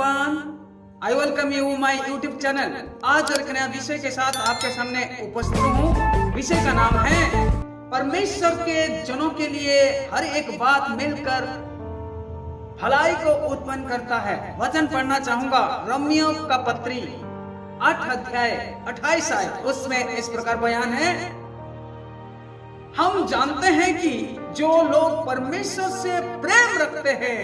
Everyone, I welcome you my YouTube channel. आज एक नया विषय के साथ आपके सामने उपस्थित हूँ। विषय का नाम है परमेश्वर के जनों के लिए हर एक बात मिलकर भलाई को उत्पन्न करता है। वचन पढ़ना चाहूंगा रोमियो का पत्री 8 अध्याय 28 आयत। उसमें इस प्रकार बयान है, हम जानते हैं कि जो लोग परमेश्वर से प्रेम रखते हैं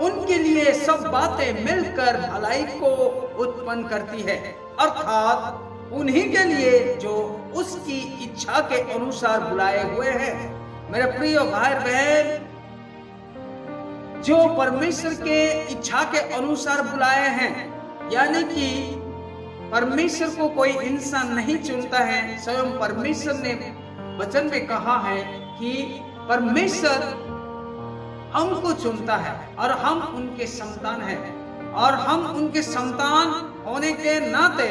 उनके लिए सब बातें मिलकर भलाई को उत्पन्न करती है, अर्थात उन्हीं के लिए जो उसकी इच्छा के अनुसार बुलाए हुए हैं। मेरे प्रिय भाई बहन, जो परमेश्वर के इच्छा के अनुसार बुलाए हैं, यानी कि परमेश्वर को कोई इंसान नहीं चुनता है। स्वयं परमेश्वर ने वचन में कहा है कि परमेश्वर हमको चुनता है और हम उनके संतान हैं, और हम उनके संतान होने के नाते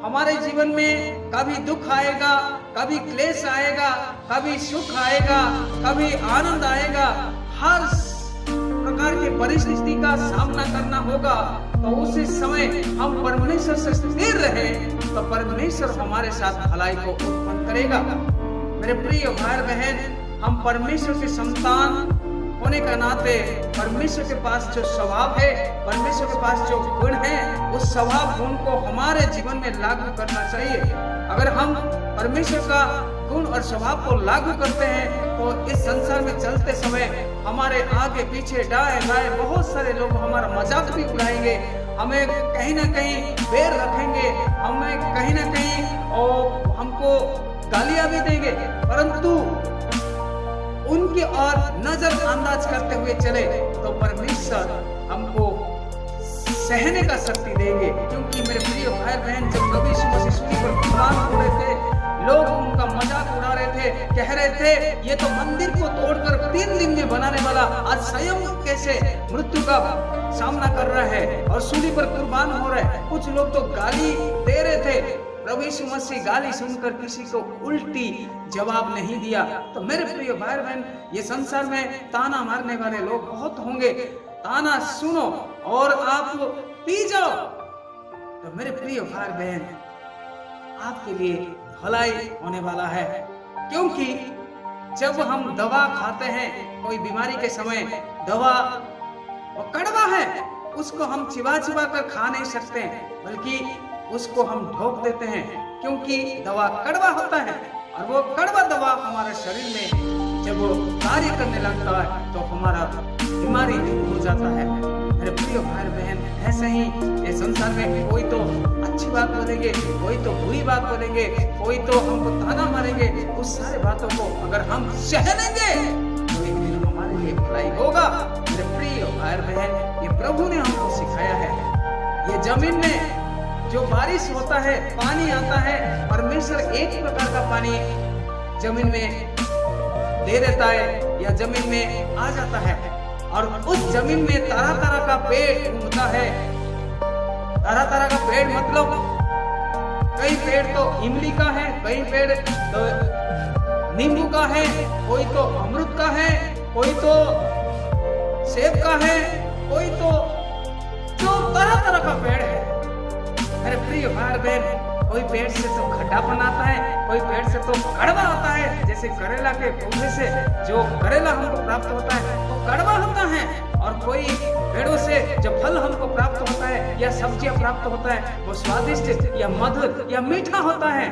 हमारे जीवन में कभी दुख आएगा, कभी क्लेश आएगा, कभी सुख आएगा, कभी आनंद आएगा, हर प्रकार की परिस्थिति का सामना करना होगा। तो उसी समय हम परमेश्वर से स्थिर रहे तो परमेश्वर हमारे साथ भलाई को उत्पन्न करेगा। मेरे प्रिय भाई बहन, हम परमेश्वर के संतान होने का नाते परमेश्वर के पास जो स्वभाव है, परमेश्वर के पास जो गुण है, उस स्वभाव गुण को हमारे जीवन में लागू करना चाहिए। अगर हम परमेश्वर का गुण और स्वभाव को लागू करते हैं तो इस संसार में चलते समय हमारे आगे पीछे दाएं बाएं बहुत सारे लोग हमारा मजाक भी उड़ाएंगे, हमें कहीं ना कहीं बैर रखेंगे, हमें कहीं ना कहीं और हमको गालियां भी देंगे, परंतु उनकी ओर नजरअंदाज करते हुए चले तो परमेश्वर हमको सहने का शक्ति देंगे। क्योंकि मेरे प्रिय भाई बहन, जब प्रभु यीशु मसीह सूली पर कुर्बान हो रहे थे, लोग उनका मजाक उड़ा रहे थे, कह रहे थे ये तो मंदिर को तोड़कर 3 दिन में बनाने वाला आज स्वयं कैसे मृत्यु का सामना कर रहा है और सूली पर कुर्बान हो रहा है। कुछ लोग तो गाली दे रहे थे। प्रभु यीशु मसीह गाली सुनकर किसी को उल्टी जवाब नहीं दिया। तो मेरे प्रिय भाई बहन, ये संसार में ताना मारने वाले लोग बहुत होंगे, ताना सुनो और आप पी जाओ। तो मेरे प्रिय भाई बहन, आपके लिए भलाई होने वाला है। क्योंकि जब हम दवा खाते हैं, कोई बीमारी के समय दवा वो कड़वा है, उसको हम चिबा चिबा कर खा नहीं सकते, बल्कि उसको हम ढोक देते हैं, क्योंकि दवा कड़वा होता है। और वो कड़वा दवा हमारे शरीर में जब वो कार्य करने लगता है तो हमारा बीमारी दूर हो जाता है। मेरे प्रिय भाई बहन, ऐसे ही इस संसार में कोई तो अच्छी बात बोलेंगे, कोई तो बुरी बात बोलेंगे, कोई तो हमको ताना मारेंगे। उस सारे बातों को अगर हम सह लेंगे तो एक दिन हमारे लिए भलाई होगा। मेरे प्रिय भाई बहन, ये प्रभु ने हमको सिखाया है। ये जमीन में जो बारिश होता है, पानी आता है, परमेश्वर एक प्रकार का पानी जमीन में दे देता है या जमीन में आ जाता है, और उस जमीन में तरह तरह का पेड़ उगता है। तरह तरह का पेड़ मतलब कई पेड़ तो इमली का है, कई पेड़ तो नींबू का है, कोई तो अमरूद का है, कोई तो सेब का है, कोई तो जो तरह तरह का पेड़ है। मेरे प्रिय भाई बहन, कोई पेड़ से तो खट्टापन आता है, कोई पेड़ से तो कड़वा आता है। जैसे करेला के पौधे से जो करेला हमको प्राप्त होता है तो कड़वा होता है, और कोई पेड़ों से जब फल हमको प्राप्त होता है या सब्जियां प्राप्त होता है वो स्वादिष्ट या मधुर या मीठा होता है।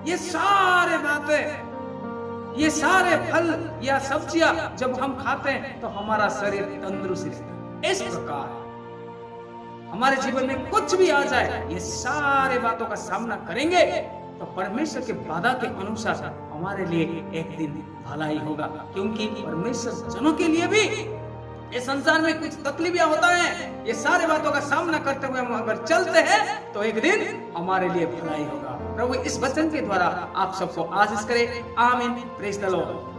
ये सारे बातें, ये सारे फल या सब्जियां जब हम खाते हैं तो हमारा शरीर तंदुरुस्त रहता है। इस प्रकार हमारे जीवन में कुछ भी आ जाए, ये सारे बातों का सामना करेंगे तो परमेश्वर के वादा के अनुसार हमारे लिए एक दिन भलाई होगा। क्योंकि परमेश्वर जनों के लिए भी इस संसार में कुछ तकलीफियां होता है, ये सारे बातों का सामना करते हुए हम अगर चलते हैं तो एक दिन हमारे लिए भलाई होगा। प्रभु इस वचन के द्वारा आप सबको आशीष करे। आमीन। Praise the Lord.